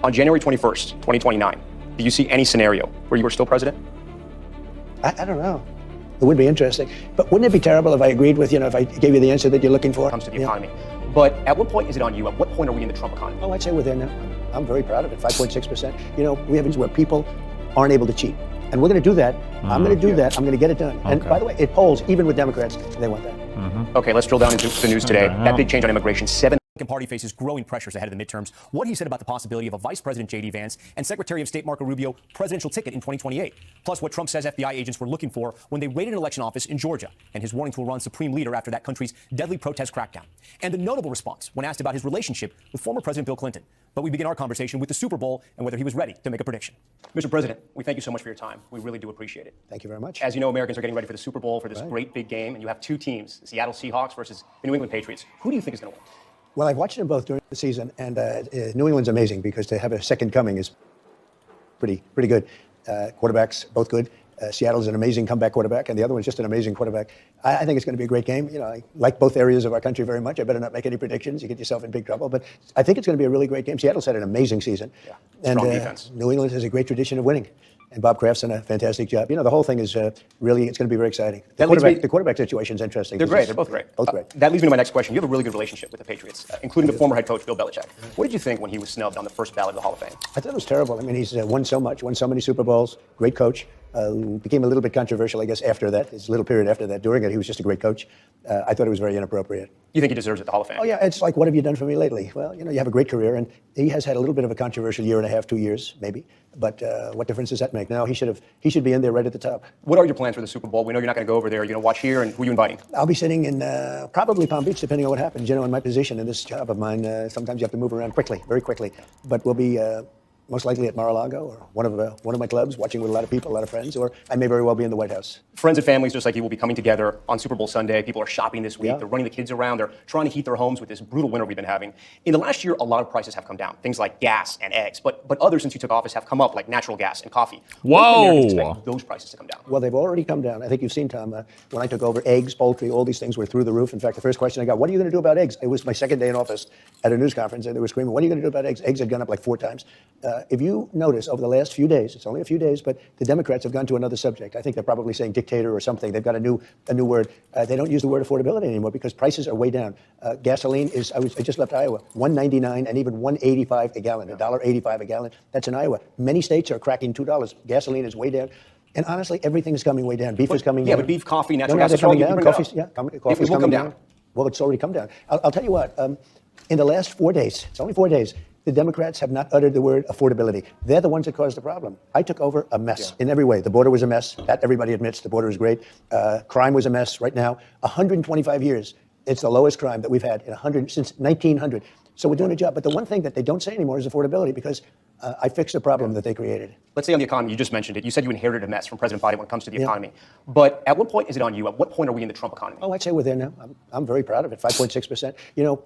On January 21st, 2029, do you see any scenario where you were still president? I don't know. It would be interesting. But wouldn't it be terrible if I agreed with, if I gave you the answer that you're looking for? When it comes to the economy. But at what point is it on you? At what point are we in the Trump economy? Oh, I'd say we're there now. I'm very proud of it, 5.6%. We have things where people aren't able to cheat. And we're going to do that. I'm going to do that. I'm going to get it done. Okay. And by the way, it polls, even with Democrats, they want that. Okay, let's drill down into the news today. That big change on immigration, Party faces growing pressures ahead of the midterms. What he said about the possibility of a Vice President J.D. Vance and Secretary of State Marco Rubio presidential ticket in 2028. Plus what Trump says FBI agents were looking for when they raided an election office in Georgia, and his warning to Iran's supreme leader after that country's deadly protest crackdown. And the notable response when asked about his relationship with former President Bill Clinton. But we begin our conversation with the Super Bowl and whether he was ready to make a prediction. Mr. President, we thank you so much for your time. We really do appreciate it. Thank you very much. As you know, Americans are getting ready for the Super Bowl, for this great big game, and you have two teams, the Seattle Seahawks versus the New England Patriots. Who do you think is going to win? Well, I've watched them both during the season, and New England's amazing because to have a second coming is pretty good. Quarterbacks, both good. Seattle's an amazing comeback quarterback, and the other one's just an amazing quarterback. I think it's going to be a great game. I like both areas of our country very much. I better not make any predictions. You get yourself in big trouble. But I think it's going to be a really great game. Seattle's had an amazing season. Yeah, and strong defense. New England has a great tradition of winning. And Bob Kraft's done a fantastic job. The whole thing is really, it's going to be very exciting. The quarterback situation is interesting. They're great. They're both great. Both great. That leads me to my next question. You have a really good relationship with the Patriots, including the former head coach, Bill Belichick. What did you think when he was snubbed on the first ballot of the Hall of Fame? I thought it was terrible. I mean, he's won so much, won so many Super Bowls, great coach. Became a little bit controversial, I guess, after that. His little period after that. During it, he was just a great coach. I thought it was very inappropriate. You think he deserves it, the Hall of Fame? Oh, yeah. It's like, what have you done for me lately? Well, you have a great career, and he has had a little bit of a controversial year and a half, 2 years, maybe. But what difference does that make? No, he should be in there right at the top. What are your plans for the Super Bowl? We know you're not going to go over there. You're going to watch here, and who are you inviting? I'll be sitting in probably Palm Beach, depending on what happens. In my position in this job of mine, sometimes you have to move around quickly, very quickly. But we'll be most likely at Mar-a-Lago or one of my clubs, watching with a lot of people, a lot of friends, or I may very well be in the White House. Friends and families, just like you, will be coming together on Super Bowl Sunday. People are shopping this week. Yeah. They're running the kids around. They're trying to heat their homes with this brutal winter we've been having. In the last year, a lot of prices have come down. Things like gas and eggs, but others since you took office have come up, like natural gas and coffee. Whoa! When do Americans expect those prices to come down? Well, they've already come down. I think you've seen, Tom, when I took over, eggs, poultry, all these things were through the roof. In fact, the first question I got, what are you going to do about eggs? It was my second day in office at a news conference, and they were screaming, what are you going to do about eggs? Eggs had gone up like 4 times. If you notice, over the last few days, it's only a few days, but the Democrats have gone to another subject. I think they're probably saying dictator or something. They've got a new word. They don't use the word affordability anymore because prices are way down. Gasoline is, I just left Iowa, $1.99 and even $1.85 a gallon, $1.85 a gallon. That's in Iowa. Many states are cracking $2. Gasoline is way down. And honestly, everything's coming way down. Beef is coming down. Yeah, but beef, coffee, natural gas is coming down. Coffee's coming down. Well, it's already come down. I'll tell you what, in the last 4 days, it's only 4 days, the Democrats have not uttered the word affordability. They're the ones that caused the problem. I took over a mess in every way. The border was a mess. That everybody admits. The border is great. Crime was a mess. Right now, 125 years. It's the lowest crime that we've had since 1900. So we're doing a job. But the one thing that they don't say anymore is affordability because I fixed the problem that they created. Let's say on the economy, you just mentioned it. You said you inherited a mess from President Biden when it comes to the economy. But at what point is it on you? At what point are we in the Trump economy? Oh, I'd say we're there now. I'm very proud of it, 5.6%.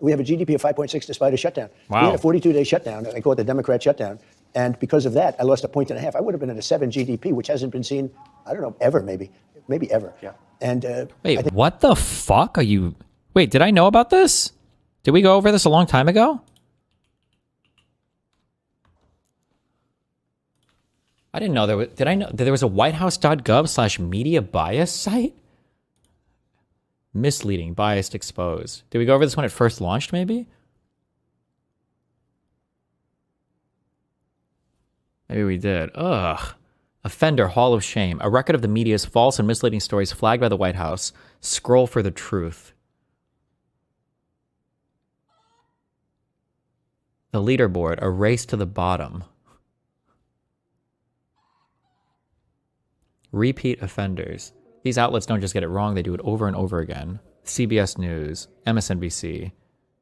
We have a GDP of 5.6 despite a shutdown. Wow. We had a 42-day shutdown. They call it the Democrat shutdown. And because of that, I lost 1.5 points. I would have been at a 7 GDP, which hasn't been seen, I don't know, ever maybe ever. Yeah. And wait, what the fuck are you? Wait, did I know about this? Did we go over this a long time ago? I didn't know there was. Did I know that there was a whitehouse.gov/media bias site? Misleading, biased, exposed. Did we go over this when it first launched, maybe? Maybe we did. Ugh. Offender, Hall of Shame. A record of the media's false and misleading stories flagged by the White House. Scroll for the truth. The leaderboard, a race to the bottom. Repeat offenders. These outlets don't just get it wrong, they do it over and over again. CBS News, MSNBC,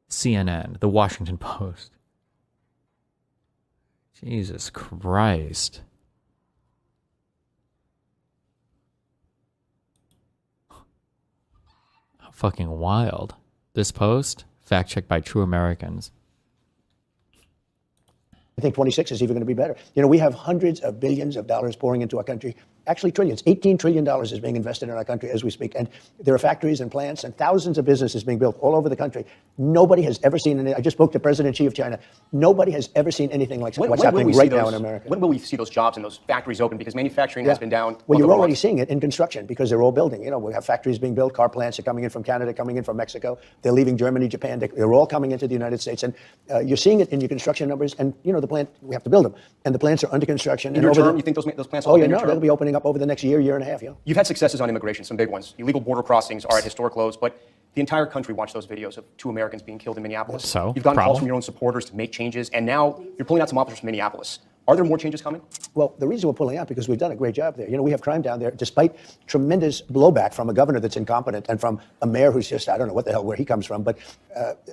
CNN, The Washington Post. Jesus Christ. How fucking wild. This post, fact checked by True Americans. I think 26 is even going to be better. We have hundreds of billions of dollars pouring into our country actually trillions. $18 trillion is being invested in our country as we speak. And there are factories and plants and thousands of businesses being built all over the country. Nobody has ever seen anything. I just spoke to President Xi of China. Nobody has ever seen anything like what's happening right now in America. When will we see those jobs and those factories open? Because manufacturing has been down. Well, you're already seeing it in construction because they're all building. You know, we have factories being built, car plants are coming in from Canada, coming in from Mexico. They're leaving Germany, Japan. They're all coming into the United States. And you're seeing it in your construction numbers. And, you know, the plant, we have to build them. And the plants are under construction. In your term, you think those plants will open in your term? They'll be opening up over the next year and a half. Yeah. You've had successes on immigration, some big ones. Illegal border crossings are at historic lows, but the entire country watched those videos of 2 Americans being killed in Minneapolis. So, you've gotten calls from your own supporters to make changes, and now you're pulling out some officers from Minneapolis. Are there more changes coming? Well, the reason we're pulling out because we've done a great job there. You know, we have crime down there, despite tremendous blowback from a governor that's incompetent and from a mayor who's just, I don't know what the hell, where he comes from. But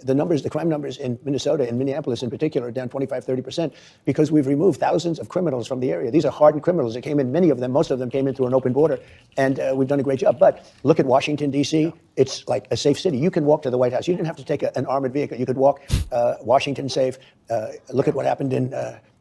the crime numbers in Minnesota, in Minneapolis in particular, are down 25-30% because we've removed thousands of criminals from the area. These are hardened criminals that came in, many of them, most of them came in through an open border. And we've done a great job. But look at Washington, D.C. It's like a safe city. You can walk to the White House. You didn't have to take an armored vehicle. You could walk Washington safe. Look at what happened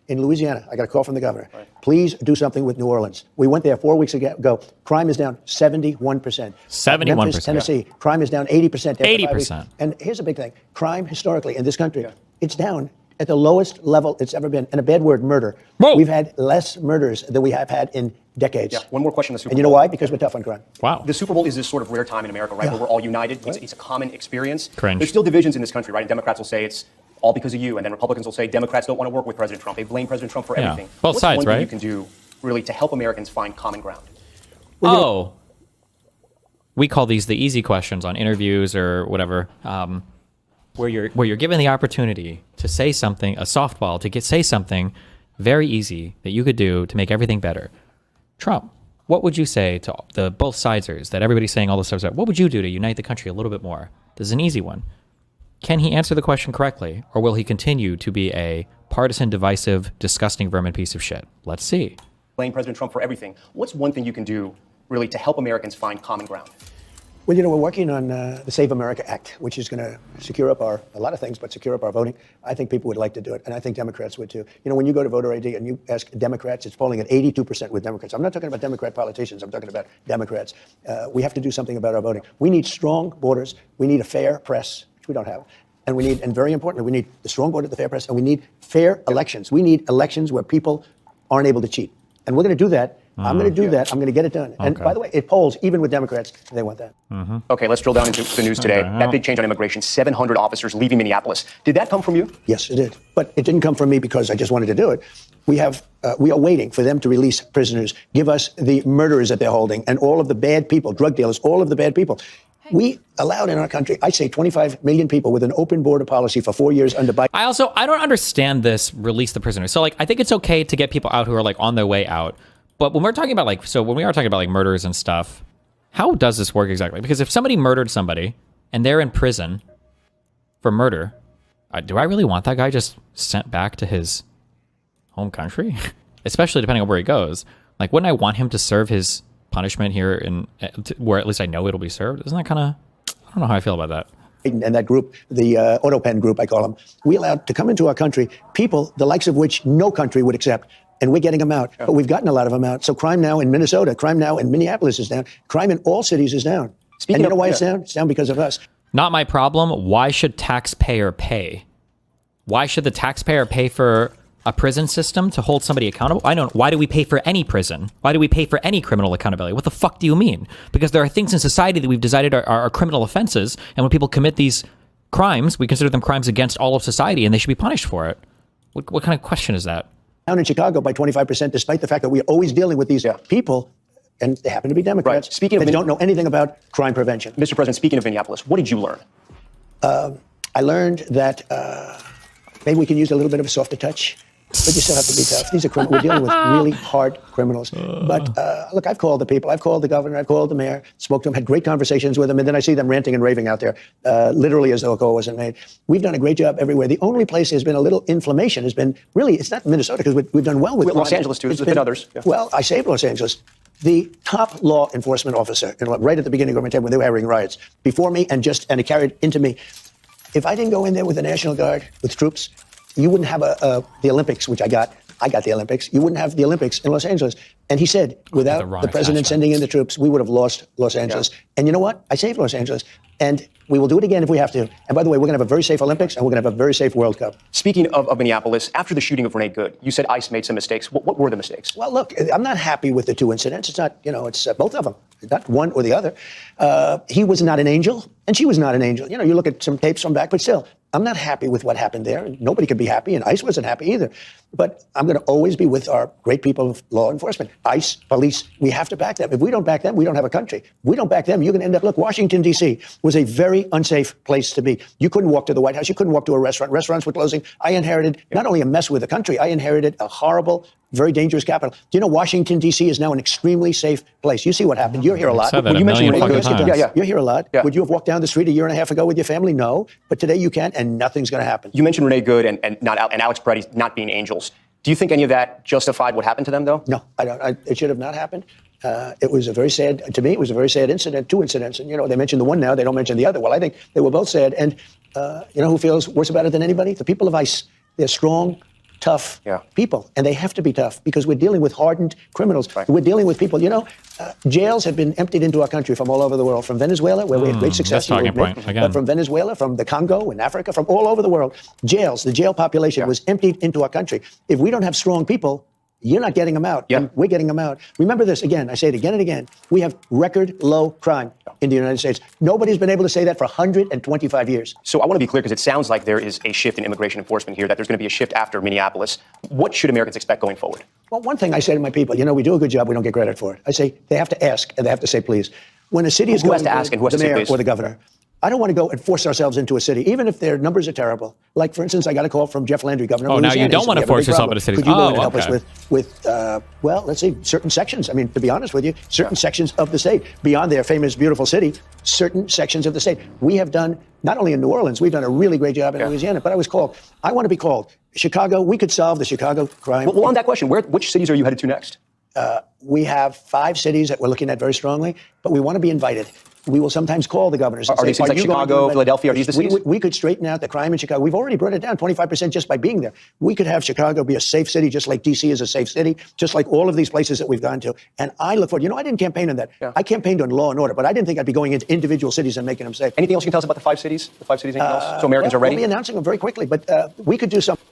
in Louisiana. I got a call from the governor. Right. Please do something with New Orleans. We went there 4 weeks ago. Crime is down 71%. 71%. Memphis, Tennessee, crime is down 80%. 80%. And here's a big thing. Crime historically in this country, it's down at the lowest level it's ever been. And a bad word, murder. Whoa. We've had less murders than we have had in decades. Yeah. One more question on the Super Bowl. And you know why? Because we're tough on crime. Wow. The Super Bowl is this sort of rare time in America, right, where we're all united. Right. It's a common experience. Cringe. There's still divisions in this country, right? And Democrats will say it's all because of you, and then Republicans will say Democrats don't want to work with President Trump. They blame President Trump for everything. Both sides, What's one right? thing you can do really to help Americans find common ground? We call these the easy questions on interviews or whatever, where you're given the opportunity to say something, a softball, to say something very easy that you could do to make everything better. Trump, what would you say to the both sidesers that everybody's saying all this stuff? What would you do to unite the country a little bit more? This is an easy one. Can he answer the question correctly, or will he continue to be a partisan, divisive, disgusting vermin piece of shit? Let's see. Blame President Trump for everything. What's one thing you can do really to help Americans find common ground? Well, you know, we're working on the Save America Act, which is going to secure up a lot of things, but secure up our voting. I think people would like to do it, and I think Democrats would too. You know, when you go to voter ID and you ask Democrats, it's polling at 82% with Democrats. I'm not talking about Democrat politicians. I'm talking about Democrats. We have to do something about our voting. We need strong borders. We need a fair press, which we don't have. And very importantly, we need the strong border, the fair press, and we need fair elections. We need elections where people aren't able to cheat. And we're going to do that. I'm going to do that. I'm going to get it done. And by the way, it polls, even with Democrats, they want that. Okay, let's drill down into the news today. That big change on immigration, 700 officers leaving Minneapolis. Did that come from you? Yes, it did. But it didn't come from me because I just wanted to do it. We are waiting for them to release prisoners, give us the murderers that they're holding, and all of the bad people, drug dealers, all of the bad people. We allowed in our country, I say 25 million people with an open border policy for 4 years under Biden. I don't understand this release the prisoners. So I think it's okay to get people out who are on their way out. But when we're talking about when we are talking about murders and stuff, how does this work exactly? Because if somebody murdered somebody and they're in prison for murder, do I really want that guy just sent back to his home country? Especially depending on where he goes. Wouldn't I want him to serve his punishment here where at least I know it'll be served? Isn't that kind of, I don't know how I feel about that. And that group, the AutoPen group, I call them, we allowed to come into our country people the likes of which no country would accept. And we're getting them out. But we've gotten a lot of them out. So crime now in Minnesota, crime now in Minneapolis is down. Crime in all cities is down. And you know why it's down? It's down because of us. Not my problem. Why should taxpayer pay? Why should the taxpayer pay for a prison system to hold somebody accountable? Why do we pay for any prison? Why do we pay for any criminal accountability? What the fuck do you mean? Because there are things in society that we've decided are criminal offenses, and when people commit these crimes, we consider them crimes against all of society, and they should be punished for it. What kind of question is that? Down in Chicago by 25%, despite the fact that we're always dealing with these people, and they happen to be Democrats, Speaking of that don't know anything about crime prevention. Mr. President, speaking of Minneapolis, what did you learn? I learned that maybe we can use a little bit of a softer touch. But you still have to be tough. These are criminals. We're dealing with really hard criminals. But look, I've called the people. I've called the governor. I've called the mayor. Spoke to them. Had great conversations with them. And then I see them ranting and raving out there, literally as though a call wasn't made. We've done a great job everywhere. The only place there's been a little inflammation has been really, it's not Minnesota because we've done well with Los Angeles too. There's been others. Yeah. Well, I saved Los Angeles. The top law enforcement officer, right at the beginning of my time when they were having riots, before me and it carried into me. If I didn't go in there with the National Guard, with troops, you wouldn't have the Olympics, which I got, I got the Olympics. You wouldn't have the Olympics in Los Angeles. And he said, without the president sending in the troops, we would have lost Los Angeles. Yeah. And you know what? I saved Los Angeles. And we will do it again if we have to. And by the way, we're going to have a very safe Olympics, and we're going to have a very safe World Cup. Speaking of Minneapolis, after the shooting of Renee Good, you said ICE made some mistakes. What were the mistakes? Well, look, I'm not happy with the two incidents. It's not, it's both of them. Not one or the other. He was not an angel, and she was not an angel. You look at some tapes from back, but still, I'm not happy with what happened there. Nobody could be happy, and ICE wasn't happy either. But I'm going to always be with our great people of law enforcement. ICE, police, we have to back them. If we don't back them, we don't have a country. If we don't back them, you're going to end up, look, Washington, D.C. was a very unsafe place to be. You couldn't walk to the White House. You couldn't walk to a restaurant. Restaurants were closing. I inherited not only a mess with the country, I inherited a horrible, very dangerous capital. Do you know Washington, D.C. is now an extremely safe place? You see what happened. You're here a lot. You mentioned You're here a lot. Yeah. Would you have walked down the street a year and a half ago with your family? No. But today you can, and nothing's going to happen. You mentioned Renee Good and Alex Peretti not being angels. Do you think any of that justified what happened to them, though? No, I don't. It should have not happened. It was a very sad, to me, it was a very sad incident, two incidents. And, they mention the one now, they don't mention the other. Well, I think they were both sad. And, who feels worse about it than anybody? The people of ICE. They're strong, tough people. And they have to be tough because we're dealing with hardened criminals. Right. We're dealing with people, jails have been emptied into our country from all over the world, from Venezuela, where we had great success. But from Venezuela, from the Congo, in Africa, from all over the world. The jail population was emptied into our country. If we don't have strong people, you're not getting them out. And we're getting them out. Remember this, again, I say it again and again. We have record low crime in the United States. Nobody's been able to say that for 125 years. So I want to be clear, because it sounds like there is a shift in immigration enforcement here, that there's going to be a shift after Minneapolis. What should Americans expect going forward? Well, one thing I say to my people, we do a good job, we don't get credit for it. I say they have to ask and they have to say please. When a city is going to ask, and who has to say please? Or the governor, I don't want to go and force ourselves into a city, even if their numbers are terrible. Like, for instance, I got a call from Jeff Landry, governor of Louisiana. Now you don't want to force yourself into cities. Could you go in and help us with let's see, certain sections? I mean, to be honest with you, certain sections of the state, beyond their famous, beautiful city, certain sections of the state. We have done, not only in New Orleans, we've done a really great job in Louisiana, but I was called. I want to be called. Chicago, we could solve the Chicago crime. Well, on that question, which cities are you headed to next? We have 5 cities that we're looking at very strongly, but we want to be invited. We will sometimes call the governors. Are these cities like Chicago, Philadelphia? Are these the cities? We could straighten out the crime in Chicago. We've already brought it down 25% just by being there. We could have Chicago be a safe city, just like D.C. is a safe city, just like all of these places that we've gone to. And I look forward. I didn't campaign on that. I campaigned on law and order, but I didn't think I'd be going into individual cities and making them safe. Anything else you can tell us about the 5 cities? The 5 cities, anything else? So Americans are ready? We'll be announcing them very quickly, but we could do something.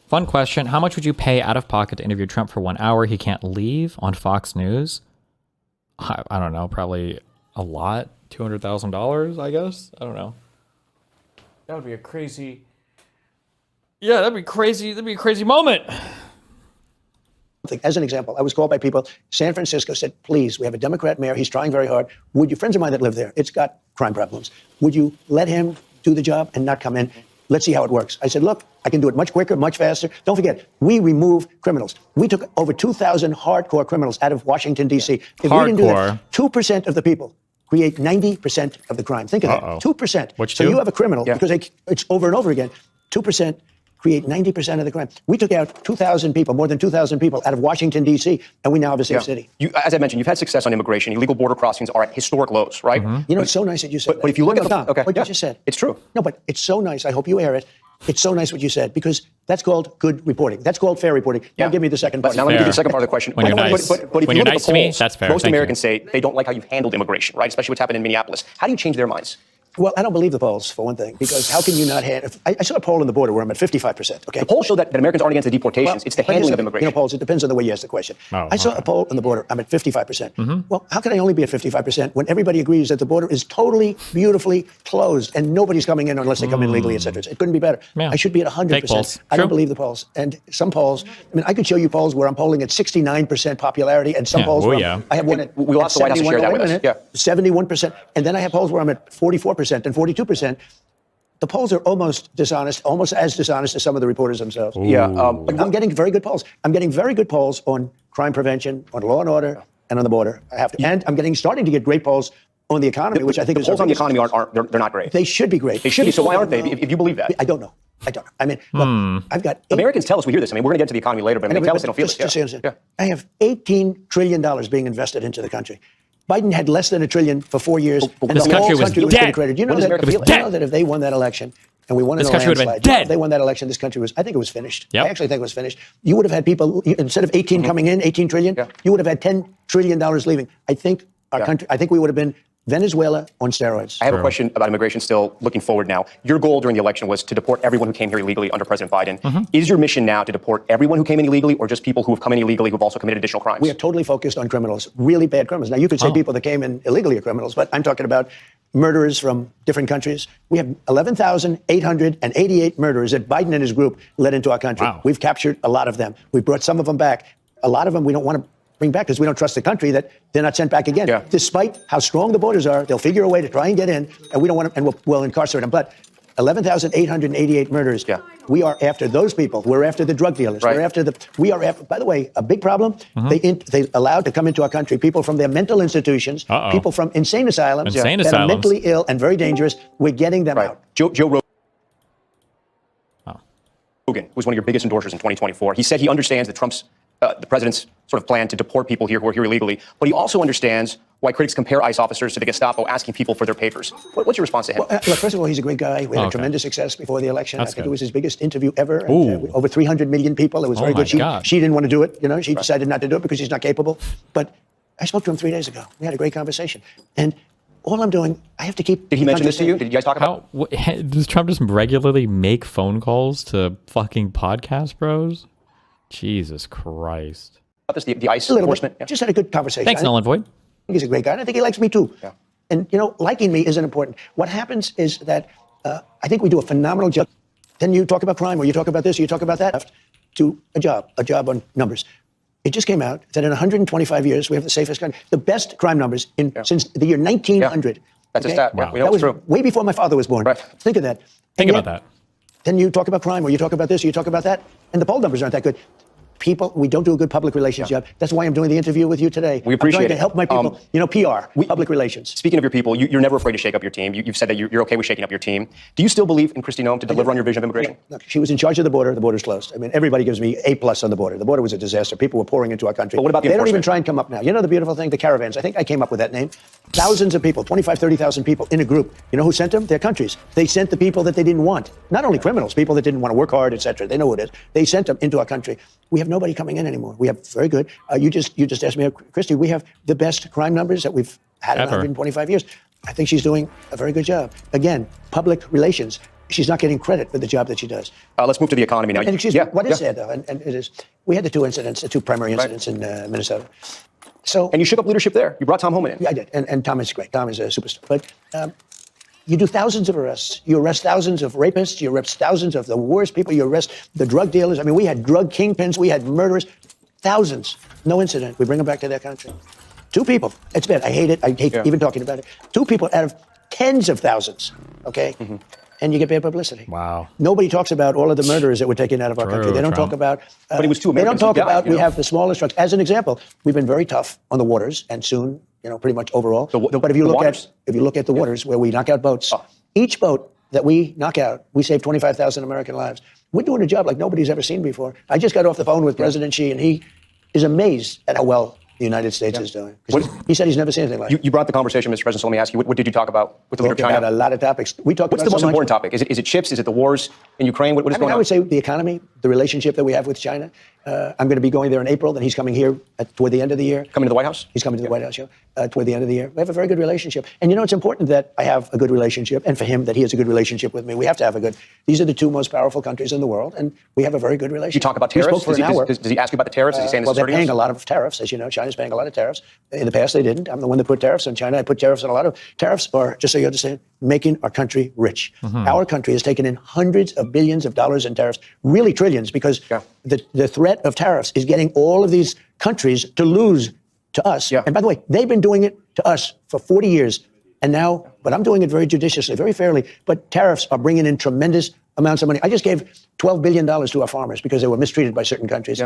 Fun question. How much would you pay out of pocket to interview Trump for 1 hour? He can't leave on Fox News. I don't know, probably a lot. $200,000, I guess. I don't know. That would be a crazy. Yeah, that'd be crazy. That'd be a crazy moment. As an example, I was called by people. San Francisco said, please, we have a Democrat mayor. He's trying very hard. Would you, friends of mine that live there, it's got crime problems. Would you let him do the job and not come in? Let's see how it works. I said, look, I can do it much quicker, much faster. Don't forget, we remove criminals. We took over 2,000 hardcore criminals out of Washington, D.C. If we didn't do that, 2% of the people create 90% of the crime. Think of that, 2%. Which so you have a criminal, because it's over and over again, 2% create 90% of the crime. We took out 2,000 people, more than 2,000 people out of Washington, D.C., and we now have a safe city. As I mentioned, you've had success on immigration. Illegal border crossings are at historic lows, right? It's so nice that you said that. But if you look at what you just said. It's true. No, but it's so nice. I hope you air it. It's so nice what you said, because that's called good reporting. That's called fair reporting. Now give me the second part. Now let me give you the second part of the question. When you're nice. But if when you you're look nice at the to me, polls, that's fair. Most Americans say they don't like how you've handled immigration, right? Especially what's happened in Minneapolis. How do you change their minds? Well, I don't believe the polls, for one thing, because how can you not handle... I saw a poll on the border where I'm at 55%, okay? The polls show that Americans aren't against the deportations. It's the handling of immigration. Polls, it depends on the way you ask the question. I saw a poll on the border. I'm at 55%. Well, how can I only be at 55% when everybody agrees that the border is totally, beautifully closed and nobody's coming in unless they come in legally, et cetera? It couldn't be better. I should be at 100%. I don't believe the polls. And some polls, I could show you polls where I'm polling at 69% popularity, and some polls where I have one at we'll ask the White House to share that with us. 71%. And then I have polls where I'm at 44% and 42%. The polls are almost dishonest, almost as dishonest as some of the reporters themselves. But I'm getting very good polls. I'm getting very good polls on crime prevention, on law and order, and on the border. I have to. And I'm starting to get great polls on the economy, which I think is... The polls on the economy they're not great. They should be great. They should be. So why aren't they, if you believe that? I don't know. Look, I've got... Americans tell us we hear this. We're going to get to the economy later, but they tell us they don't feel it. I have $18 trillion being invested into the country. Biden had less than $1 trillion for 4 years, and this the whole country was country was dead. created. You know that if they won that election, and we won This in a country would have been landslide. dead. If they won that election, this country was, I think it was finished. Yep. I actually think it was finished. You would have had people, instead of 18 coming in, 18 trillion, you would have had $10 trillion leaving. I think our country, I think we would have been Venezuela on steroids. I have a question about immigration still looking forward now. Your goal during the election was to deport everyone who came here illegally under President Biden. Is your mission now to deport everyone who came in illegally or just people who have come in illegally who have also committed additional crimes? We are totally focused on criminals, really bad criminals. Now, you could say people that came in illegally are criminals, but I'm talking about murderers from different countries. We have 11,888 murderers that Biden and his group led into our country. Wow. We've captured a lot of them. We've brought some of them back. A lot of them we don't want to bring back because we don't trust the country that they're not sent back again. Despite how strong the borders are, they'll figure a way to try and get in, and we don't want to, and we'll incarcerate them. But 11,888 murders. We are after those people. We're after the drug dealers. We're after we are after, by the way, a big problem. They allowed to come into our country people from their mental institutions, people from insane asylums, that are mentally ill and very dangerous. We're getting them out. Joe Rogan was one of your biggest endorsers in 2024. He said he understands that the president's sort of plan to deport people here who are here illegally, but he also understands why critics compare ICE officers to the Gestapo asking people for their papers. What's your response to him? Well, look, first of all, he's a great guy. We had a tremendous success before the election. I think it was his biggest interview ever. And, over 300 million people. It was very good. She didn't want to do it. You know, she decided not to do it because she's not capable. But I spoke to him 3 days ago. We had a great conversation. And all I'm doing, I have to keep. Did he mention this to you? Did you guys talk about it? Does Trump just regularly make phone calls to fucking podcast bros? Jesus Christ. This, the ICE enforcement? Just had a good conversation. Thanks, Nolan Voigt. I think he's a great guy, and I think he likes me too. And, you know, liking me isn't important. What happens is that I think we do a phenomenal job. Then you talk about crime, or you talk about this, or you talk about that, to a job on numbers. It just came out that in 125 years, we have the safest country, the best crime numbers since the year 1900. That's a stat. Wow. We know That was it's true. way before my father was born. Think of that. Think about that. Then you talk about crime, or you talk about this, or you talk about that, and the poll numbers aren't that good. People, we don't do a good public relations job. That's why I'm doing the interview with you today. We appreciate I'm trying to help my people. PR, public relations. Speaking of your people, you're never afraid to shake up your team. You've said that you're okay with shaking up your team. Do you still believe in Kristi Noem to deliver on your vision of immigration? Look, she was in charge of the border. The border's closed. I mean, everybody gives me A+ on the border. The border was a disaster. People were pouring into our country. But what about the They don't even enforcement? try and come up now. You know the beautiful thing? The caravans. I think I came up with that name. Thousands of people, 25, 30,000 people in a group. You know who sent them? Their countries. They sent the people that they didn't want. Not only criminals, people that didn't want to work hard, etc. They know who it is. They sent them into our country. We have nobody coming in anymore. We have very good. You just asked me, Kristi, we have the best crime numbers that we've had in 125 years. I think she's doing a very good job. Again, public relations. She's not getting credit for the job that she does. Let's move to the economy now. And excuse me, what is sad, though, and it is, we had the two primary incidents in Minnesota. And you shook up leadership there. You brought Tom Homan in. Yeah, I did. And Tom is great. Tom is a superstar. But you do thousands of arrests. You arrest thousands of rapists. You arrest thousands of the worst people. You arrest the drug dealers. I mean, we had drug kingpins. We had murderers. Thousands. No incident. We bring them back to their country. 2 people. It's bad. I hate it. I hate even talking about it. 2 people out of tens of thousands. Okay? And you get bad publicity. Wow. Nobody talks about all of the murderers that were taken out of our country. They don't talk about. But it was 2 They don't Americans talk who died, about. you know? We have the smallest trucks. As an example, we've been very tough on the waters, and soon, pretty much overall. But if you look at the waters where we knock out boats, each boat that we knock out, we save 25,000 American lives. We're doing a job like nobody's ever seen before. I just got off the phone with President Xi, and he is amazed at how well the United States is doing. He said he's never seen anything like it. You brought the conversation, Mr. President, so let me ask you, what did you talk about with the leader of China? About a lot of topics. We talked What's about the most so much. important topic? Is it chips? Is it the wars in Ukraine? What is going on? I would say the economy, the relationship that we have with China. I'm going to be going there in April, then he's coming here toward the end of the year. Coming to the White House? He's coming to the White House, toward the end of the year. We have a very good relationship. And it's important that I have a good relationship, and for him that he has a good relationship with me. We have to have a good. These are the 2 most powerful countries in the world, and we have a very good relationship. You talk about tariffs? We spoke for an hour. Does he ask you about the tariffs? Is he saying this well, is they're hurting paying us? a lot of tariffs, as you know. China's paying a lot of tariffs. In the past, they didn't. I'm the one that put tariffs on China. I put tariffs on a lot of tariffs, or just so you understand, making our country rich. Our country has taken in hundreds of billions of dollars in tariffs, really trillions, because the threat of tariffs is getting all of these countries to lose to us. And by the way, they've been doing it to us for 40 years. And now, but I'm doing it very judiciously, very fairly. But tariffs are bringing in tremendous amounts of money. I just gave $12 billion to our farmers because they were mistreated by certain countries.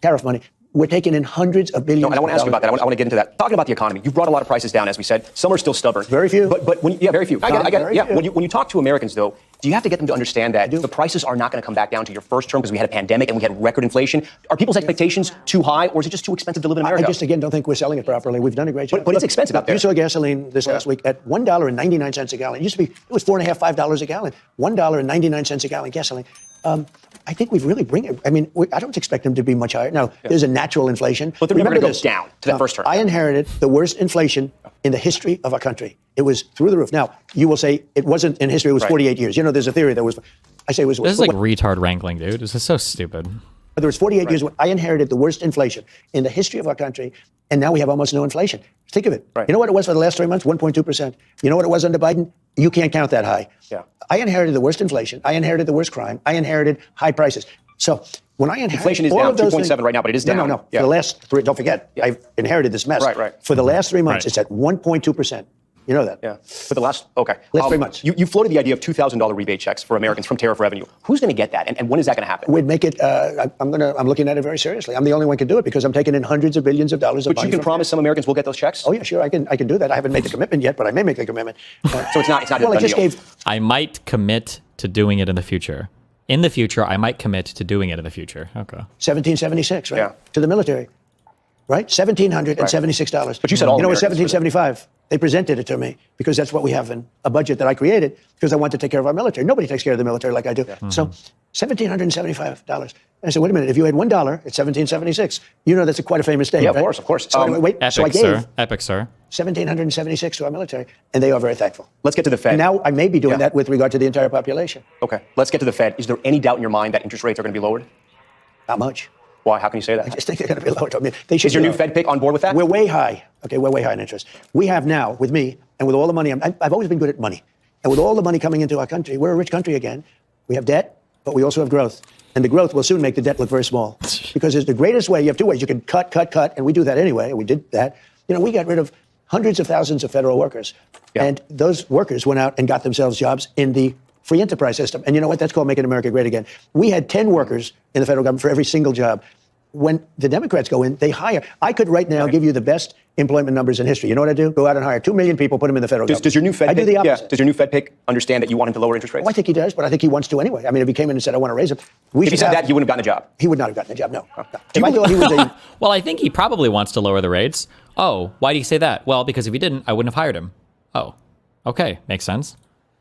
Tariff money. We're taking in hundreds of billions. And I want to ask you about that. I want to get into that. Talking about the economy, you've brought a lot of prices down, as we said. Some are still stubborn. Very few. But when, very few. I get it. Yeah. When you talk to Americans, though, Do you have to get them to understand that the prices are not going to come back down to your first term because we had a pandemic and we had record inflation? Are people's expectations too high, or is it just too expensive to live in America? I just, again, don't think we're selling it properly. We've done a great job. But it's expensive out there. You saw gasoline this last week at $1.99 a gallon. It used to be, it was $4.50, $5 a gallon. $1.99 a gallon gasoline. I think we've really bring it. I mean, I don't expect them to be much higher. Now, there's a natural inflation. But they're never going to go down to that first term. I inherited the worst inflation in the history of our country. It was through the roof. Now, you will say it wasn't in history. It was 48 years. You know, there's a theory that was, I say it was. This is like retard wrangling, dude. This is so stupid. But there was 48 years when I inherited the worst inflation in the history of our country, and now we have almost no inflation. Think of it. Right. You know what it was for the last 3 months? 1.2%. You know what it was under Biden? You can't count that high. Yeah. I inherited the worst inflation. I inherited the worst crime. I inherited high prices. So when I inherited inflation is all down of those 2.7 right now, but it is down. No. Yeah. For the last three, don't forget, I inherited this mess. Right. For the last 3 months, it's at 1.2%. You know that. Yeah. For the last, okay. Last 3 months. You floated the idea of $2,000 rebate checks for Americans from tariff revenue. Who's going to get that? And when is that going to happen? We'd make it, I'm looking at it very seriously. I'm the only one who can do it because I'm taking in hundreds of billions of dollars of money. But you can promise some Americans will get those checks? Oh, yeah, sure. I can do that. I haven't made the commitment yet, but I may make the commitment. So it's not well, a I just deal. I might commit to doing it in the future. In the future, I might commit to doing it in the future. Okay. 1776, right? Yeah. To the military, right? $1,776. But you said all You know, it's Americans. 1775. They presented it to me because that's what we have in a budget that I created because I want to take care of our military. Nobody takes care of the military like I do. Yeah. So $1,775. And I said, wait a minute, if you had $1, it's $1776. You know that's quite a famous day, Yeah, right? of course. So anyway, wait, Epic, so I gave sir. Epic, sir. $1,776 to our military, and they are very thankful. Let's get to the Fed. And now I may be doing that with regard to the entire population. Okay. Let's get to the Fed. Is there any doubt in your mind that interest rates are going to be lowered? Not much. Why? How can you say that? I just think they're going to be lowered. I mean, they should Is your be new lowered. Fed pick on board with that? We're way high. Okay, we're way high in interest. We have now, with me and with all the money, I've always been good at money. And with all the money coming into our country, we're a rich country again. We have debt, but we also have growth. And the growth will soon make the debt look very small. Because it's the greatest way. You have two ways. You can cut, and we do that anyway. And we did that. You know, we got rid of hundreds of thousands of federal workers. Yeah. And those workers went out and got themselves jobs in the free enterprise system. And you know what? That's called making America great again. We had 10 workers in the federal government for every single job. When the Democrats go in, they hire. I could right now give you the best employment numbers in history. You know what I do? Go out and hire 2 million people, put them in the federal government. Does your new Fed I do pick, the opposite. Does your new Fed pick understand that you want him to lower interest rates? Well, I think he does, but I think he wants to anyway. I mean, if he came in and said, I want to raise them. If he said that, you wouldn't have gotten a job. He would not have gotten a job, no. Oh. If I thought he was a... Well, I think he probably wants to lower the rates. Oh, why do you say that? Well, because if he didn't, I wouldn't have hired him. Oh, okay. Makes sense.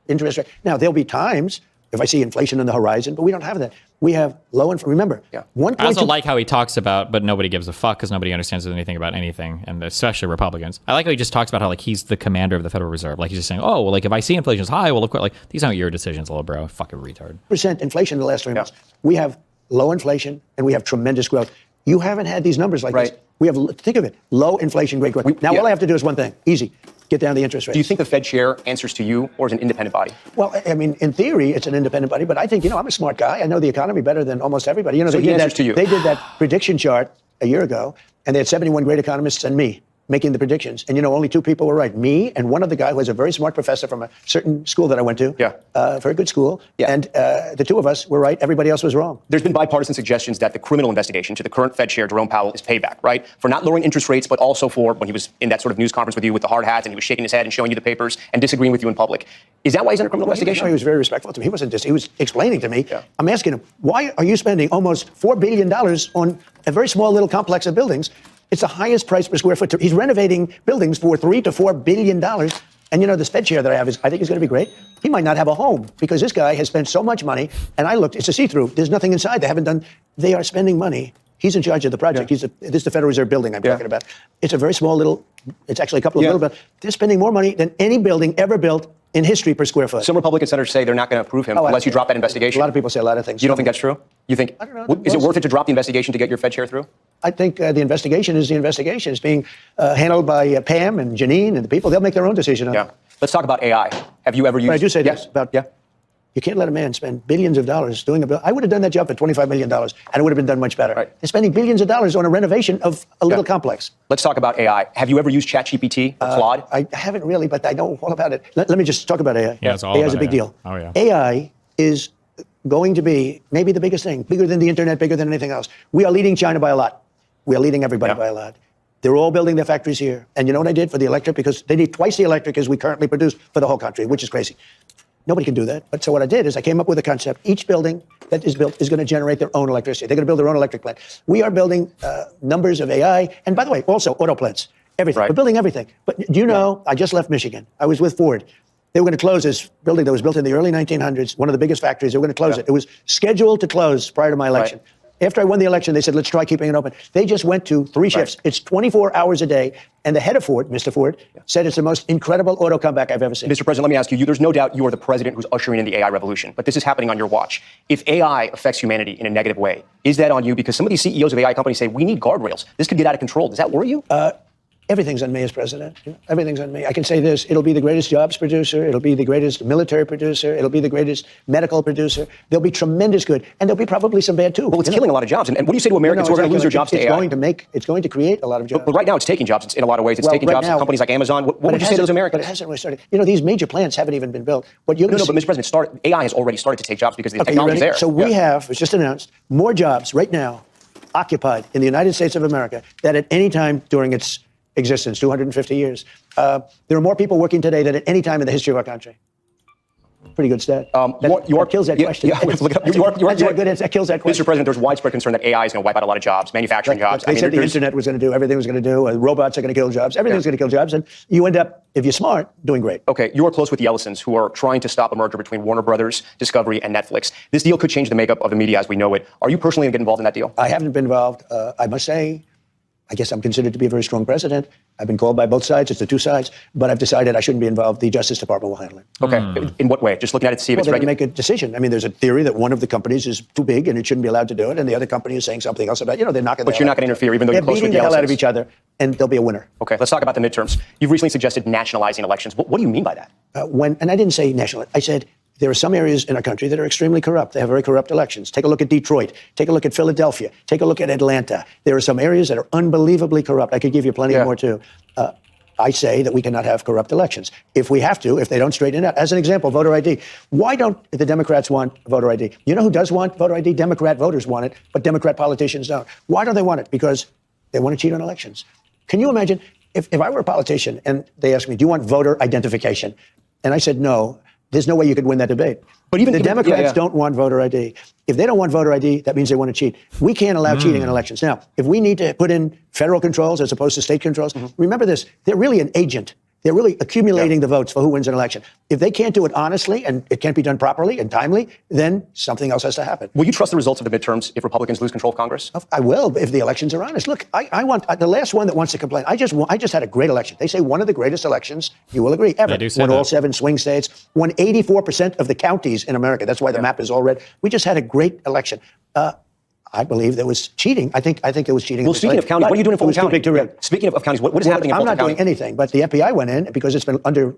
interest rate. Now, there'll be times if I see inflation on the horizon, but we don't have that. We have low inflation. Remember, 1.2. I also like how he talks about, but nobody gives a fuck because nobody understands anything about anything, and especially Republicans. I like how he just talks about how like he's the commander of the Federal Reserve. Like he's just saying, oh, well, like if I see inflation's high, well, look, like these aren't your decisions, little bro. Fucking retard. % inflation in the last 3 months. We have low inflation and we have tremendous growth. You haven't had these numbers like this. We have, think of it, low inflation, great growth. Now, all I have to do is one thing, easy, get down the interest rate. Do you think the Fed chair answers to you or is an independent body? Well, I mean, in theory, it's an independent body, but I think, I'm a smart guy. I know the economy better than almost everybody. So he answers to you. They did that prediction chart a year ago, and they had 71 great economists and me making the predictions. And, only 2 people were right, me and one other guy who was a very smart professor from a certain school that I went to, very good school. And the 2 of us were right. Everybody else was wrong. There's been bipartisan suggestions that the criminal investigation to the current Fed chair, Jerome Powell, is payback, right? For not lowering interest rates, but also for when he was in that sort of news conference with you with the hard hats and he was shaking his head and showing you the papers and disagreeing with you in public. Is that why he's under criminal investigation? He was very respectful to me. He wasn't he was explaining to me. I'm asking him, why are you spending almost $4 billion on a very small little complex of buildings? It's the highest price per square foot. He's renovating buildings for $3 to $4 billion. And this Fed chair that I have I think is going to be great. He might not have a home because this guy has spent so much money. And I looked, it's a see-through. There's nothing inside. They are spending money. He's in charge of the project. This is the Federal Reserve building I'm talking about. It's a very small little, it's actually a couple of little buildings. They're spending more money than any building ever built in history per square foot. Some Republican senators say they're not going to approve him unless you drop that investigation. A lot of people say a lot of things. You don't think that's true? You think, I don't know. Is it worth it to drop the investigation to get your Fed chair through? I think the investigation is the investigation. It's being handled by Pam and Janine and the people. They'll make their own decision on it. Let's talk about AI. Have you ever used... But I do say this about... You can't let a man spend billions of dollars doing a bill. I would have done that job for $25 million, and it would have been done much better. They're spending billions of dollars on a renovation of a little complex. Let's talk about AI. Have you ever used ChatGPT or Claude? I haven't really, but I know all about it. Let me just talk about AI. Yeah, it's all AI is a about big AI. deal. Oh, yeah. AI is going to be maybe the biggest thing, bigger than the internet, bigger than anything else. We are leading China by a lot. We are leading everybody by a lot. They're all building their factories here. And you know what I did for the electric? Because they need twice the electric as we currently produce for the whole country, which is crazy. Nobody can do that. But so what I did is I came up with a concept. Each building that is built is going to generate their own electricity. They're going to build their own electric plant. We are building numbers of AI. And by the way, also auto plants, everything. Right. We're building everything. But do you know, I just left Michigan. I was with Ford. They were going to close this building that was built in the early 1900s, one of the biggest factories. They were going to close it. It was scheduled to close prior to my election. Right. After I won the election, they said, let's try keeping it open. They just went to 3 shifts. It's 24 hours a day. And the head of Ford, Mr. Ford, said it's the most incredible auto comeback I've ever seen. Mr. President, let me ask you, there's no doubt you are the president who's ushering in the AI revolution, but this is happening on your watch. If AI affects humanity in a negative way, is that on you? Because some of these CEOs of AI companies say, we need guardrails. This could get out of control. Does that worry you? Everything's on me as president. Everything's on me. I can say this. It'll be the greatest jobs producer. It'll be the greatest military producer. It'll be the greatest medical producer. There'll be tremendous good. And there'll be probably some bad, too. Well, it's killing a lot of jobs. And what do you say to Americans who are going to lose their jobs to AI? It's going to create a lot of jobs. But right now, it's taking jobs in a lot of ways. It's taking jobs from companies like Amazon. What would you say to those Americans? But it hasn't really started. These major plants haven't even been built. But no, but Mr. President, AI has already started to take jobs because the technology is there. So we have, it's just announced, more jobs right now occupied in the United States of America than at any time during its existence, 250 years. There are more people working today than at any time in the history of our country. Pretty good stat. That kills that question. That kills that question. Mr. President, there's widespread concern that AI is going to wipe out a lot of jobs, manufacturing jobs. They said the internet was going to do, everything was going to do, robots are going to kill jobs, everything's going to kill jobs, and you end up, if you're smart, doing great. Okay, you are close with the Ellisons, who are trying to stop a merger between Warner Brothers, Discovery, and Netflix. This deal could change the makeup of the media as we know it. Are you personally going to get involved in that deal? I haven't been involved. I must say, I guess I'm considered to be a very strong president. I've been called by both sides. It's the two sides. But I've decided I shouldn't be involved. The Justice Department will handle it. Okay. In what way? Just looking at it to see if it's regular. They make a decision. I mean, there's a theory that one of the companies is too big and it shouldn't be allowed to do it, and the other company is saying something else about, they're knocking. But you're not going to interfere, even though you're close with the Ellisons. They're beating the hell out of Ellisons. each other, and there'll be a winner. Okay, let's talk about the midterms. You've recently suggested nationalizing elections. What do you mean by that? And I didn't say national. I said there are some areas in our country that are extremely corrupt. They have very corrupt elections. Take a look at Detroit. Take a look at Philadelphia. Take a look at Atlanta. There are some areas that are unbelievably corrupt. I could give you plenty more, too. I say that we cannot have corrupt elections. If we have to, if they don't straighten it out. As an example, voter ID. Why don't the Democrats want voter ID? You know who does want voter ID? Democrat voters want it, but Democrat politicians don't. Why don't they want it? Because they want to cheat on elections. Can you imagine if I were a politician and they asked me, do you want voter identification? And I said, no. There's no way you could win that debate. But even the Democrats don't want voter ID. If they don't want voter ID, that means they want to cheat. We can't allow cheating in elections. Now, if we need to put in federal controls as opposed to state controls, remember this, they're really an agent. They're really accumulating the votes for who wins an election. If they can't do it honestly and it can't be done properly and timely, then something else has to happen. Will you trust the results of the midterms if Republicans lose control of Congress? I will, if the elections are honest. Look, I want the last one that wants to complain. I just had a great election. They say one of the greatest elections, you will agree, ever. Won all 7 swing states, won 84% of the counties in America. That's why the map is all red. We just had a great election. I believe there was cheating. I think there was cheating. Well, speaking of counties, what are you doing in Fulton County? Speaking of counties, what is happening in Fulton County? I'm not doing anything, but the FBI went in because it's been under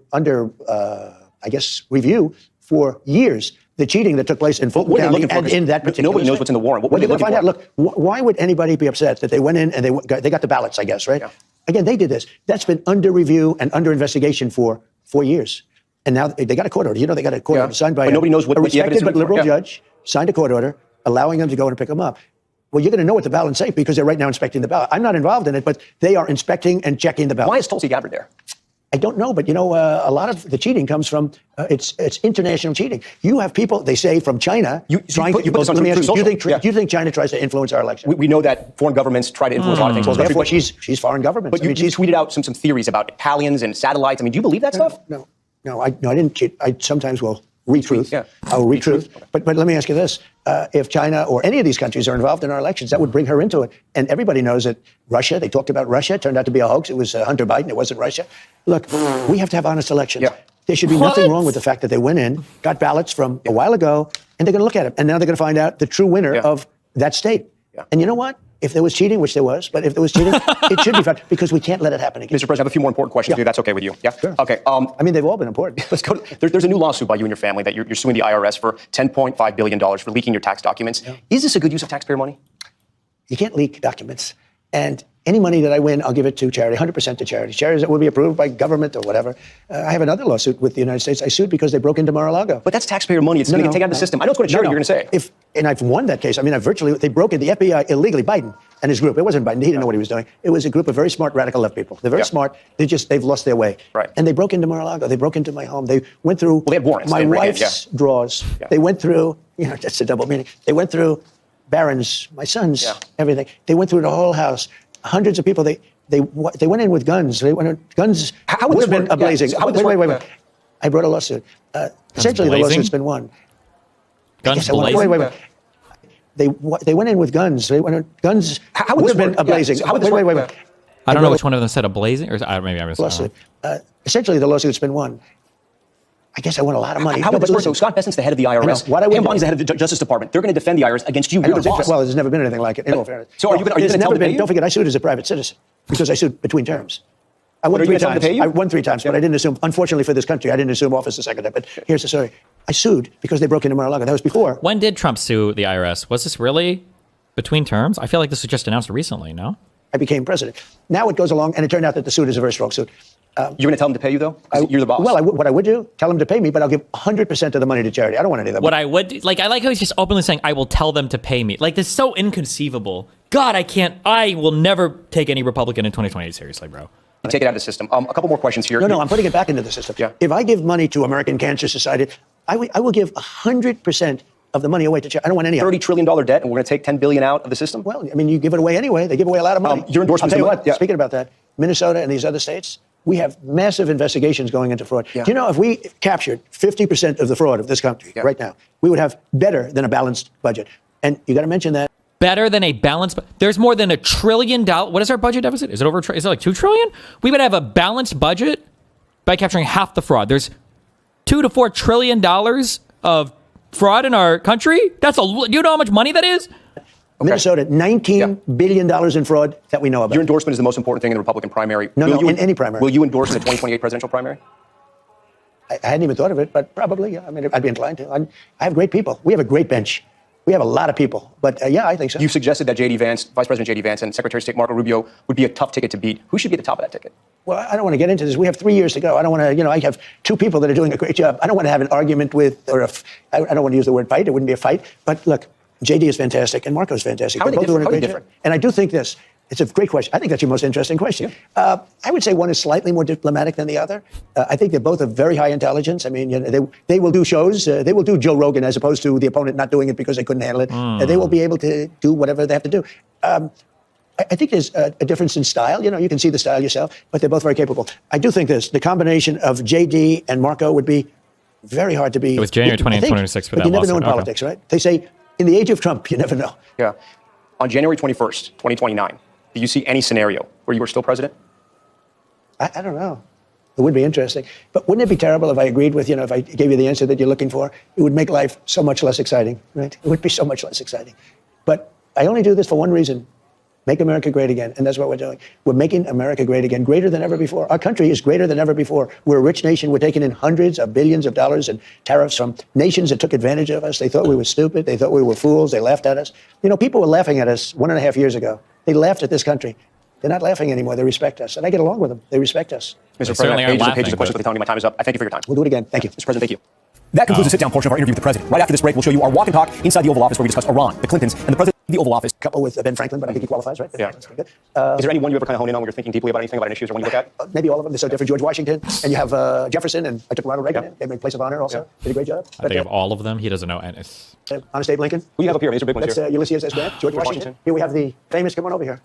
I guess, review for years. The cheating that took place in Fulton County and in that particular nobody knows what's in the warrant. What are you going to find out? Look, why would anybody be upset that they went in and they got the ballots, I guess, right? Yeah. Again, they did this. That's been under review and under investigation for 4 years. And now they got a court order. They got a court order signed by nobody knows what a the evidence respected but liberal judge, signed a court order allowing them to go and pick them up. Well, you're going to know what the ballots say because they're right now inspecting the ballot. I'm not involved in it, but they are inspecting and checking the ballot. Why is Tulsi Gabbard there? I don't know, but a lot of the cheating comes from it's international cheating. You have people, they say, from China trying to. Let me ask you: do you think China tries to influence our election? We know that foreign governments try to influence a lot of things. Well, therefore, she's foreign government. But she's tweeted out some theories about Italians and satellites. I mean, do you believe that stuff? No, I didn't cheat. I sometimes will retruth. I'll retruth. But let me ask you this. If China or any of these countries are involved in our elections, that would bring her into it. And everybody knows that Russia, they talked about Russia, it turned out to be a hoax. It was Hunter Biden. It wasn't Russia. Look, we have to have honest elections. There should be nothing wrong with the fact that they went in, got ballots from a while ago, and they're going to look at it. And now they're going to find out the true winner of that state. And you know what? If there was cheating, which there was, but if there was cheating, it should be found because we can't let it happen again. Mr. President, I have a few more important questions for you. That's okay with you? Yeah? Sure. Okay. I mean, they've all been important. Let's go. There's a new lawsuit by you and your family that you're suing the IRS for $10.5 billion for leaking your tax documents. Is this a good use of taxpayer money? You can't leak documents. And any money that I win, I'll give it to charity, 100% to charity. Charities that will be approved by government or whatever. I have another lawsuit with the United States. I sued because they broke into Mar-a-Lago. But that's taxpayer money. It's going to get taken out of the system. I know it's going to charity, you're going to say. And I've won that case. I mean, they broke in, the FBI illegally, Biden, and his group. It wasn't Biden. He didn't know what he was doing. It was a group of very smart radical left people. They're very smart. They've lost their way. Right. And they broke into Mar-a-Lago. They broke into my home. They went through they had warrants. my wife's drawers. Yeah. They went through, that's a double meaning. They went through Barron's, my son's, everything. They went through the whole house. Hundreds of people. They went in with guns. They went in, guns How would would have this been work? ablazing. Yeah. How would this Wait. work? I brought a lawsuit. Essentially, the blazing? lawsuit's been won. Guns blazing? Wait. They went in with guns. They went in, guns How would would have this been work? ablazing. Yeah. How would this Wait. work? I don't know which one of them said a blazing, or maybe I missed Lawsuit. Essentially, the lawsuit's been won. I guess I won a lot of money. How would this work? So Scott Bessent's the head of the IRS. What I would Pam do- Bondi is the head of the Justice Department. They're going to defend the IRS against you. I You're know, the boss. well, there's never been anything like it, in all fairness. So are you going to tell them to pay you? Don't forget, I sued as a private citizen because I sued between terms. I won Are you three gonna tell them times. to pay you? I won 3 times, but I didn't assume, unfortunately for this country, I didn't assume office the second time. But here's the story. I sued because they broke into Mar-a-Lago. That was before. When did Trump sue the IRS? Was this really between terms? I feel like this was just announced recently, no? I became president. Now it goes along, and it turned out that the suit is a very strong suit. You're going to tell them to pay you, though? 'Cause you're the boss. Well, what I would do, tell them to pay me, but I'll give 100% of the money to charity. I don't want any of that. What I would, like, I like how he's just openly saying, I will tell them to pay me. Like, this is so inconceivable. God, I will never take any Republican in 2028 seriously, bro. Take it out of the system. A couple more questions here. No, I'm putting it back into the system. Yeah. If I give money to American Cancer Society, I will give 100% of the money away to charity. I don't want any of it. $30 trillion debt, and we're going to take $10 billion out of the system? Well, I mean, you give it away anyway. They give away a lot of money. Your endorsement I'll tell you is- what, yeah. speaking about that, Minnesota and these other states, we have massive investigations going into fraud. Yeah. Do you know if we captured 50% of the fraud of this country right now, we would have better than a balanced budget. And you got to mention that. Better than a balanced, there's more than $1 trillion. What is our budget deficit? Is it over? Is it like $2 trillion? We would have a balanced budget by capturing half the fraud. There's $2 to $4 trillion of fraud in our country. You know how much money that is? Minnesota, $19 billion in fraud that we know about. Your endorsement is the most important thing in the Republican primary. No, in any primary. Will you endorse in the 2028 presidential primary? I hadn't even thought of it, but probably, yeah. I mean, I'd be inclined to. I have great people. We have a great bench. We have a lot of people. But yeah, I think so. You suggested that J.D. Vance, Vice President J.D. Vance, and Secretary of State Marco Rubio would be a tough ticket to beat. Who should be at the top of that ticket? Well, I don't want to get into this. We have 3 years to go. I don't want to, I have 2 people that are doing a great job. I don't want to have an argument with, I don't want to use the word fight. It wouldn't be a fight. But look, J.D. is fantastic and Marco's fantastic. How are they both doing a different? great job. And I do think this. It's a great question. I think that's your most interesting question. I would say one is slightly more diplomatic than the other. I think they're both of very high intelligence. I mean, they will do shows. They will do Joe Rogan as opposed to the opponent not doing it because they couldn't handle it. They will be able to do whatever they have to do. I think there's a difference in style. You can see the style yourself, but they're both very capable. I do think the combination of J.D. and Marco would be very hard to be. It was January 2026 for but that you never know in lawsuit. Okay. politics, right? They say, in the age of Trump, you never know. Yeah. On January 21st, 2029, do you see any scenario where you are still president? I don't know. It would be interesting. But wouldn't it be terrible if I agreed with, if I gave you the answer that you're looking for? It would make life so much less exciting, right? It would be so much less exciting. But I only do this for one reason. Make America great again. And that's what we're doing. We're making America great again, greater than ever before. Our country is greater than ever before. We're a rich nation. We're taking in hundreds of billions of dollars in tariffs from nations that took advantage of us. They thought we were stupid. They thought we were fools. They laughed at us. People were laughing at us 1.5 years ago. They laughed at this country. They're not laughing anymore. They respect us. And I get along with them. They respect us. Mr. certainly President, are pages and laughing, pages of questions, but- but telling me my time is up. I thank you for your time. We'll do it again. Thank you. Mr. President, thank you. That concludes the sit-down portion of our interview with the president. Right after this break, we'll show you our walk and talk inside the Oval Office where we discuss Iran, the Clintons, and the president of the Oval Office. Couple with Ben Franklin, but I think he qualifies, right? Yeah. That's pretty good. Is there anyone you ever kind of hone in on when you're thinking deeply about anything, about an issue, or when you look at? Maybe all of them. They're so different. George Washington, and you have Jefferson, and I took Ronald Reagan. Yeah. They made place of honor also. Did a great job. I think of all of them. He doesn't know. And it's, Honest Abe Lincoln. Who you have up here? These are big ones That's here. Ulysses S. Grant, George Washington. Here we have the famous, come on over here.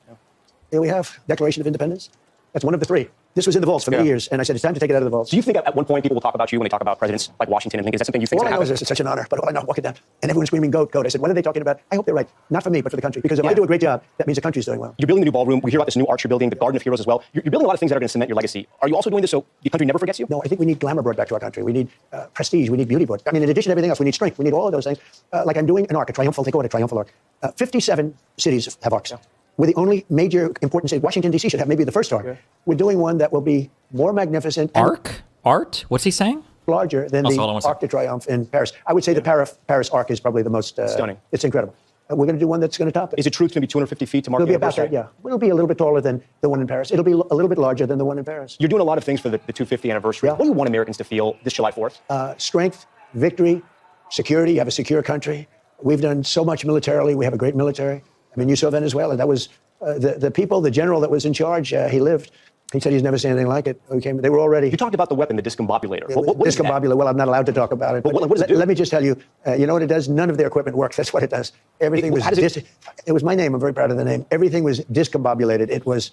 Here we have Declaration of Independence. That's one of the 3. This was in the vaults for many years, and I said, it's time to take it out of the vaults. Do you think at one point people will talk about you when they talk about presidents like Washington and think, is that something you think is All I going know to is happen? it's such an honor, but all I know, walk it down. And everyone's screaming, goat, goat. I said, what are they talking about? I hope they're right. Not for me, but for the country. Because if I do a great job, that means the country's doing well. You're building the new ballroom. We hear about this new art you're building, the Garden of Heroes as well. You're building a lot of things that are going to cement your legacy. Are you also doing this so the country never forgets you? No, I think we need glamour brought back to our country. We need prestige. We need beauty brought. I mean, in addition to everything else, we need strength. We need all of those things. Like I'm doing an arc, a triumphal, they call it a triumphal arc. 57 cities have arcs. We're the only major important city. Washington, D.C. should have maybe the first arc. We're doing one that will be more magnificent. Arc? Art? What's he saying? Larger than Also, the hold on one Arc de Triomphe in Paris. I would say the Paris arc is probably the most stunning. It's incredible. We're going to do one that's going to top it. Is it true it's going to be 250 feet to mark It'll the be about anniversary? that, yeah. It'll be a little bit taller than the one in Paris. It'll be a little bit larger than the one in Paris. You're doing a lot of things for the 250th anniversary. Yeah. What do you want Americans to feel this July 4th? Strength, victory, security. You have a secure country. We've done so much militarily. We have a great military. I I mean, you saw Venezuela. That was the people, the general that was in charge. He lived. He said he's never seen anything like it. They were already. You talked about the weapon, the discombobulator. What discombobulator. Well, I'm not allowed to talk about it. But what does it do? Let me just tell you. You know what it does? None of their equipment works. That's what it does. Everything was. It was my name. I'm very proud of the name. Everything was discombobulated. It was,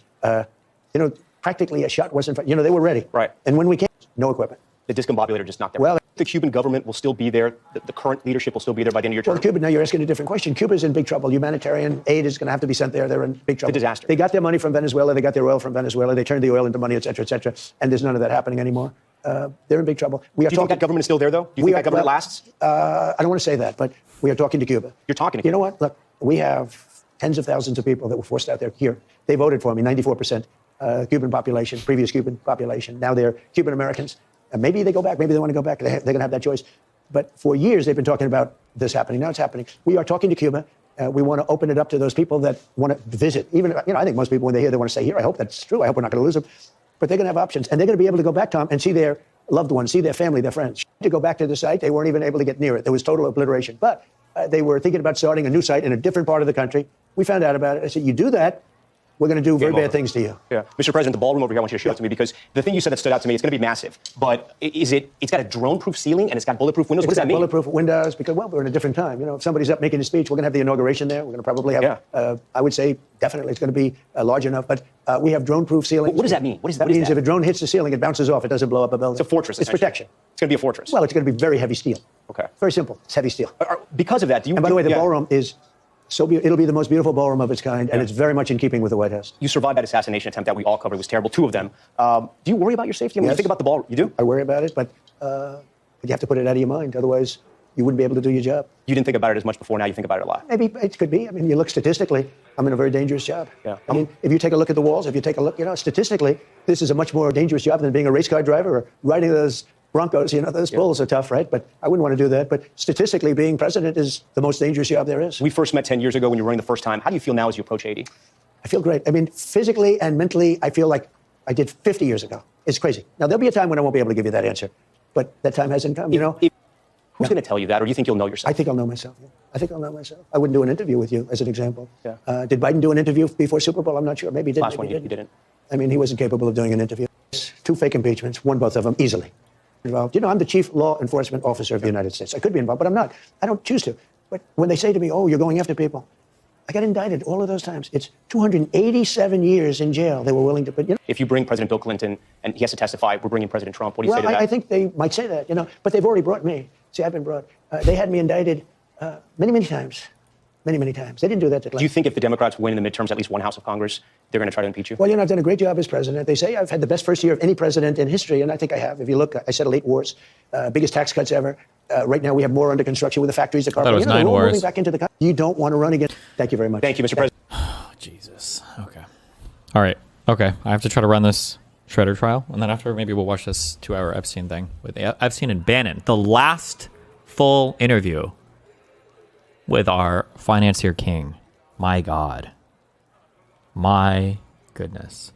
practically a shot wasn't. They were ready. Right. And when we came, no equipment. The discombobulator just knocked them. Well, the Cuban government will still be there. The current leadership will still be there by the end of your term. Well, Cuba, now you're asking a different question. Cuba's in big trouble. Humanitarian aid is going to have to be sent there. They're in big trouble. It's a disaster. They got their money from Venezuela. They got their oil from Venezuela. They turned the oil into money, et cetera, et cetera. And there's none of that happening anymore. They're in big trouble. Do you think that government is still there, though? Do you think that government lasts? I don't want to say that, but we are talking to Cuba. You're talking to Cuba. You know what? Look, we have tens of thousands of people that were forced out there here. They voted for me, 94%. Cuban population, previous Cuban population. Now they're Cuban Americans. Maybe they go back. Maybe they want to go back. They're going to have that choice. But for years, they've been talking about this happening. Now it's happening. We are talking to Cuba. We want to open it up to those people that want to visit. Even, I think most people, when they're here, they want to stay here. I hope that's true. I hope we're not going to lose them. But they're going to have options. And they're going to be able to go back, Tom, and see their loved ones, see their family, their friends. To go back to the site, they weren't even able to get near it. There was total obliteration. But they were thinking about starting a new site in a different part of the country. We found out about it. I said, you do that, we're going to do very bad things to you. Yeah. Mr. President, the ballroom over here, I want you to show it to me, because the thing you said that stood out to me, it's going to be massive. But it's got a drone-proof ceiling and it's got bulletproof windows. What does that mean? Bulletproof windows, because, well, we're in a different time. If somebody's up making a speech, we're going to have the inauguration there. We're going to probably have, I would say, definitely it's going to be large enough. But we have drone-proof ceilings. What does that mean? That means if a drone hits the ceiling, it bounces off. It doesn't blow up a building. It's a fortress. It's protection. It's going to be a fortress. Well, it's going to be very heavy steel. Okay. Very simple. It's heavy steel. Because of that, do you... And by the way, the ballroom is... it'll be the most beautiful ballroom of its kind, and it's very much in keeping with the White House. You survived that assassination attempt that we all covered. It was terrible, 2 of them. Do you worry about your safety? I mean, Yes. you think about the ball. You do? I worry about it, but you have to put it out of your mind. Otherwise, you wouldn't be able to do your job. You didn't think about it as much before. Now you think about it a lot. Maybe it could be. I mean, you look statistically, I'm in a very dangerous job. Yeah. I mean, if you take a look at the walls, if you take a look, statistically, this is a much more dangerous job than being a race car driver or riding those Broncos. Those bulls are tough, right? But I wouldn't want to do that. But statistically, being president is the most dangerous job there is. We first met 10 years ago when you were running the first time. How do you feel now as you approach 80? I feel great. I mean, physically and mentally, I feel like I did 50 years ago. It's crazy. Now, there'll be a time when I won't be able to give you that answer. But that time hasn't come, Who's going to tell you that, or do you think you'll know yourself? I think I'll know myself. Yeah. I think I'll know myself. I wouldn't do an interview with you, as an example. Yeah. Did Biden do an interview before Super Bowl? I'm not sure. Maybe he did. Last one, he didn't. I mean, he wasn't capable of doing an interview. 2 fake impeachments, won both of them easily. Involved. I'm the chief law enforcement officer of the United States. I could be involved, but I'm not. I don't choose to. But when they say to me, oh, you're going after people, I got indicted all of those times. It's 287 years in jail they were willing to put. If you bring President Bill Clinton and he has to testify, we're bringing President Trump, what do you say to that? I think they might say that, but they've already brought me. See, I've been brought. They had me indicted many, many times. Many, many times. They didn't do that to Clinton. Do you think if the Democrats win in the midterms, at least one House of Congress, they're going to try to impeach you? Well, I've done a great job as president. They say I've had the best first year of any president in history, and I think I have. If you look, I settled 8 wars, biggest tax cuts ever. Right now, we have more under construction with the factories, the car. That was 9 wars. Moving back into the country. You don't want to run again. Thank you very much. Thank you, Mr. President. Oh, Jesus. Okay. All right. Okay. I have to try to run this Shredder trial, and then after, maybe we'll watch this 2-hour Epstein thing with Epstein and Bannon. The last full interview with our financier king. My God. My goodness.